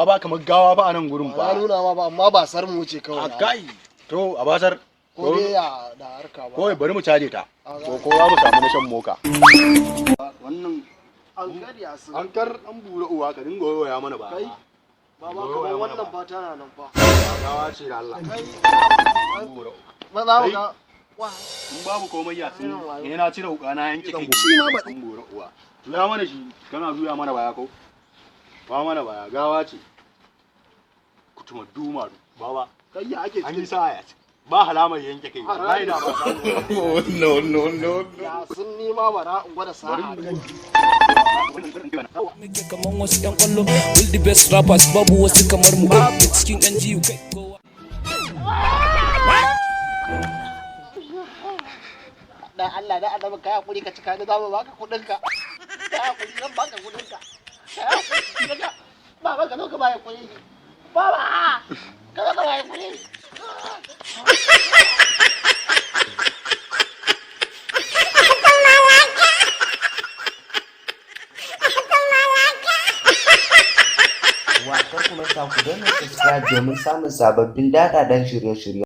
baba kamar gawa ba a nan gurin ba ba. na nuna ma ba amma ba sar mu wuce kawai. A kai to a basar ko dai ya da harka ba. kawai bari mu caje ta. Ko kowa mu samu na shan moka. Wannan an kar ya su. an kar an bura uwa ka dinga yoya mana ba. Kai baba kamar wannan ba tana nan fa. Gawa ce da Allah. Kai An bura uwa. ba za mu ga wa In babu komai ya sun yana cire wuka na yanke kai. shi ma ba An bura uwa. Juya mana shi kana juya mana baya ko? Ba mana baya gawa ce. Kutuma duma baba. kai ya ake An yi sa'a ba halamar yanke kai. Wallahi da ba. No. ya sun nima bara in gwada sa'a Muke kaman wasu ƴan ƙwallo, will the best rappers babu wasu kamar mu cikin ƴan jiyu kai kowa. dan Allah da annabi kai hakuri ka cika ni za mu baka kudin ka kai hakuri zan baka kudin ka kai hakuri baba ka zo ka baya kudi baba ka zo ka baya kudi Wa kar ku manta ku danna subscribe domin samun sababbin daɗaɗɗen shirye-shirye.